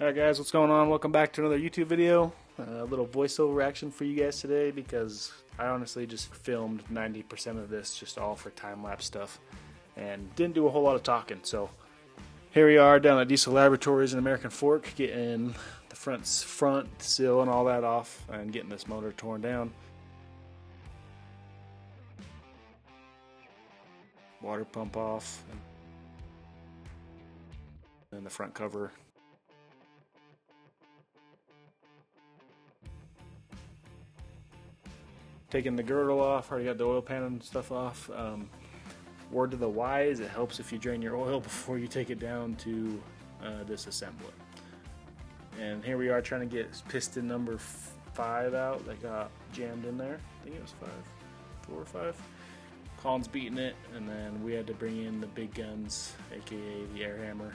Alright guys, what's going on? Welcome back to another YouTube video. A little voiceover action for you guys today because I honestly just filmed 90% of this just all for time-lapse stuff and didn't do a whole lot of talking. So here we are down at Diesel Laboratories in American Fork getting the front sill and all that off and getting this motor torn down. Water pump off and the front cover. Taking the girdle off, already got the oil pan and stuff off. Word to the wise, it helps if you drain your oil before you take it down to disassembly. And here we are trying to get piston number 5 out that got jammed in there. I think it was 4 or 5. Colin's beating it, and then we had to bring in the big guns, aka the air hammer,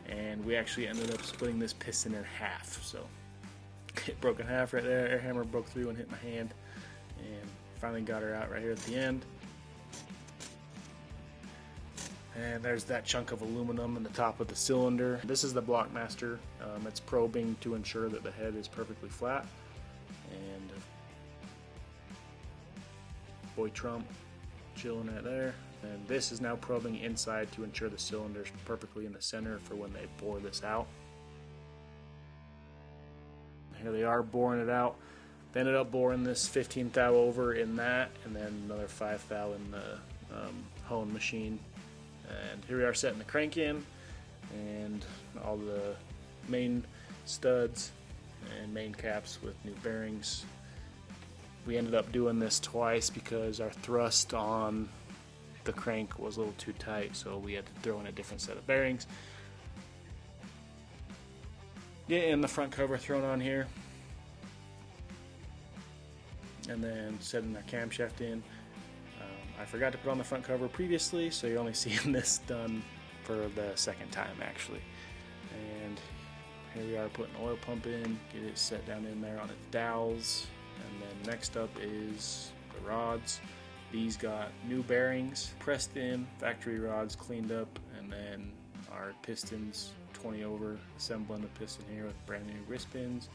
and we actually ended up splitting this piston in half. So it broke in half right there. Air hammer broke through and hit my hand. And finally got her out right here at the end. And there's that chunk of aluminum in the top of the cylinder. This is the Blockmaster. It's probing to ensure that the head is perfectly flat. And boy Trump chilling right there. And this is now probing inside to ensure the cylinder is perfectly in the center for when they bore this out. Here they are boring it out. They ended up boring this 15 thou over in that, and then another 5 thou in the hone machine. And here we are setting the crank in, and all the main studs and main caps with new bearings. We ended up doing this twice because our thrust on the crank was a little too tight, so we had to throw in a different set of bearings. Getting the front cover thrown on here. And then setting our camshaft in. I forgot to put on the front cover previously, so you're only seeing this done for the second time actually. And here we are putting oil pump in, get it set down in there on its dowels. And then next up is the rods. These got new bearings pressed in, factory rods cleaned up, and then our pistons 20 over, assembling the piston here with brand new wrist pins.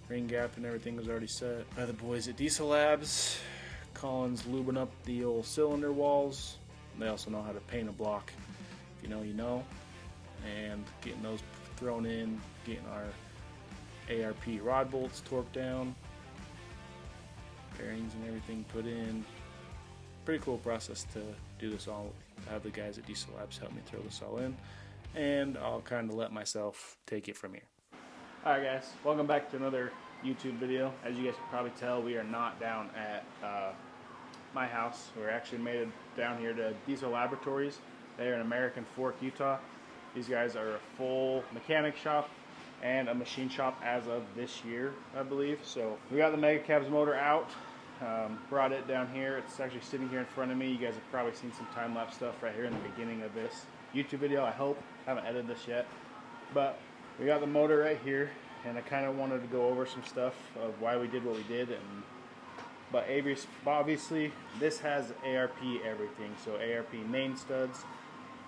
Ring gap and everything was already set by the boys at Diesel Labs. Colin's lubing up the old cylinder walls. They also know how to paint a block. If you know, you know. And getting those thrown in, getting our ARP rod bolts torqued down, bearings and everything put in. Pretty cool process to do this all. I have the guys at Diesel Labs help me throw this all in, and I'll kind of let myself take it from here. Alright guys, welcome back to another YouTube video. As you guys can probably tell, we are not down at my house. We're actually made it down here to Diesel Laboratories. They are in American Fork, Utah. These guys are a full mechanic shop and a machine shop as of this year, I believe. So we got the Megacab's motor out, brought it down here. It's actually sitting here in front of me. You guys have probably seen some time-lapse stuff right here in the beginning of this YouTube video, I hope. I haven't edited this yet. But we got the motor right here, and I kind of wanted to go over some stuff of why we did what we did. But obviously, this has ARP everything. So ARP main studs,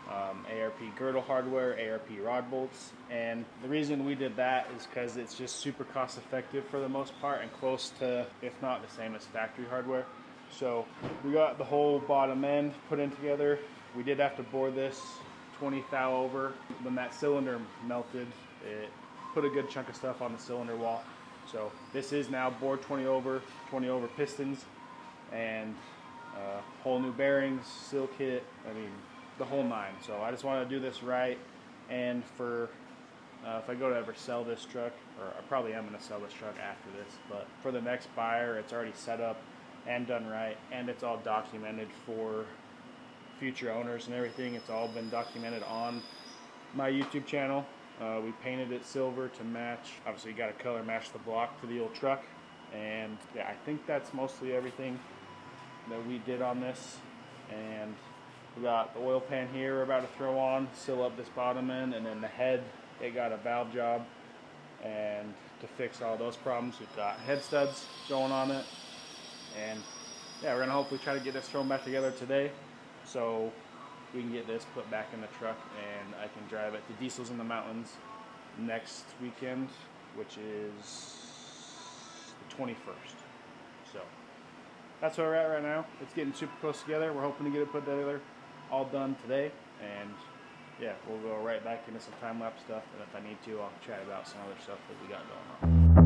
ARP girdle hardware, ARP rod bolts. And the reason we did that is because it's just super cost effective for the most part and close to, if not the same as factory hardware. So we got the whole bottom end put in together. We did have to bore this 20 thou over. When that cylinder melted, it put a good chunk of stuff on the cylinder wall. So this is now bored 20 over pistons, and whole new bearings, seal kit, I mean the whole nine. So I just want to do this right, and for if I go to ever sell this truck, or I probably am going to sell this truck after this, but for the next buyer, it's already set up and done right, and it's all documented for future owners and everything. It's all been documented on my YouTube channel. We painted it silver to match, obviously you got to color match the block to the old truck, and yeah, I think that's mostly everything that we did on this. And we got the oil pan here we're about to throw on, seal up this bottom end, and then the head, it got a valve job, and to fix all those problems, we've got head studs going on it. And yeah, we're gonna hopefully try to get this thrown back together today, so we can get this put back in the truck and I can drive it to Diesel's in the mountains next weekend, which is the 21st. So that's where we're at right now. It's getting super close together. We're hoping to get it put together, all done today, and yeah, we'll go right back into some time-lapse stuff, and if I need to, I'll chat about some other stuff that we got going on.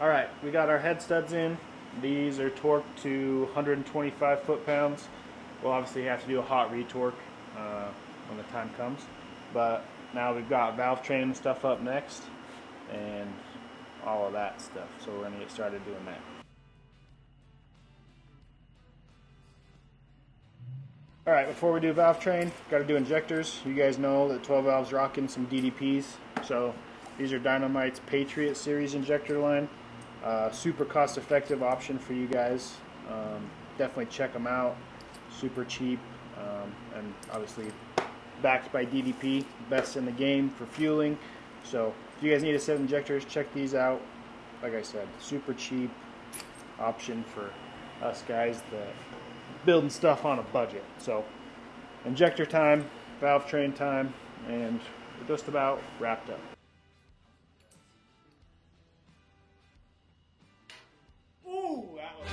Alright, we got our head studs in. These are torqued to 125 foot-pounds. We'll obviously have to do a hot retorque when the time comes. But now we've got valve train and stuff up next, and all of that stuff. So we're going to get started doing that. Alright, before we do valve train, got to do injectors. You guys know that 12 valves rocking some DDPs. So these are Dynamite's Patriot Series injector line. Super cost effective option for you guys. Definitely check them out. Super cheap, and obviously backed by DDP, best in the game for fueling. So if you guys need a set of injectors, check these out. Like I said, super cheap option for us guys that building stuff on a budget. So injector time, valve train time, and we're just about wrapped up. Ooh, that was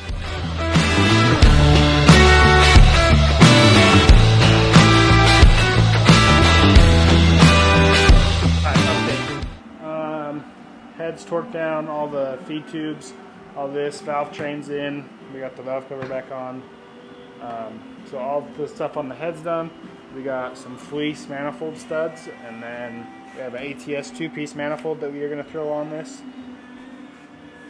heads torqued down, all the feed tubes, all this, valve trains in, we got the valve cover back on. So all the stuff on the head's done. We got some fleece manifold studs, and then we have an ATS 2-piece manifold that we are going to throw on this.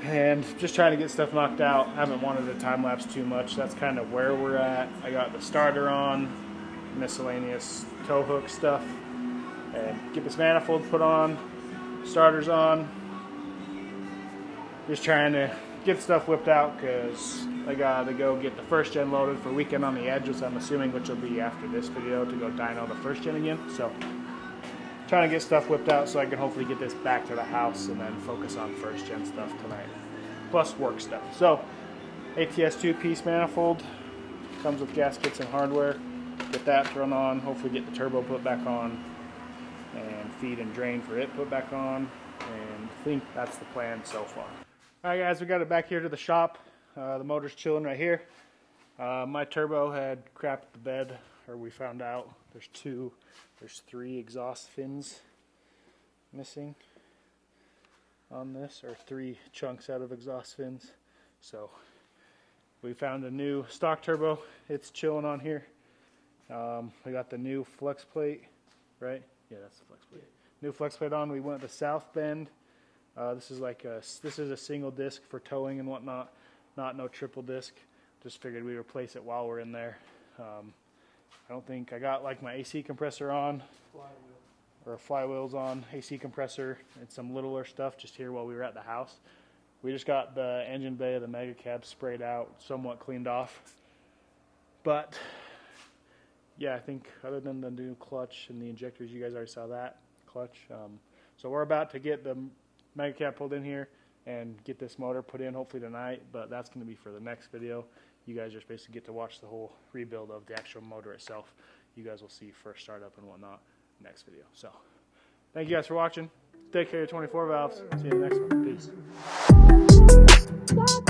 And just trying to get stuff knocked out. Haven't wanted to time lapse too much. That's kind of where we're at. I got the starter on, miscellaneous tow hook stuff, and get this manifold put on, starters on. Just trying to get stuff whipped out because I gotta go get the first gen loaded for Weekend on the Edge, which I'm assuming which will be after this video, to go dyno the first gen again. So trying to get stuff whipped out so I can hopefully get this back to the house and then focus on first gen stuff tonight, plus work stuff. So ATS 2-piece manifold, comes with gaskets and hardware. Get that thrown on, hopefully get the turbo put back on, and feed and drain for it put back on, and I think that's the plan so far. Alright guys, we got it back here to the shop. The motor's chilling right here. My turbo had crapped the bed, or we found out there's 3 exhaust fins missing on this, or 3 chunks out of exhaust fins. So we found a new stock turbo. It's chilling on here. We got the new flex plate, right? Yeah, that's the flex plate. New flex plate on. We went to South Bend. This is a single disc for towing and whatnot, no triple disc. Just figured we'd replace it while we're in there. I don't think I got like my AC compressor on, or flywheels on, AC compressor, and some littler stuff just here while we were at the house. We just got the engine bay of the Megacab sprayed out, somewhat cleaned off. But yeah, I think other than the new clutch and the injectors, you guys already saw that clutch. So we're about to get the Megacab pulled in here and get this motor put in hopefully tonight, but that's going to be for the next video. You guys just basically get to watch the whole rebuild of the actual motor itself. You guys will see first startup and whatnot next video. So thank you guys for watching. Take care of your 24 valves. See you in the next one. Peace.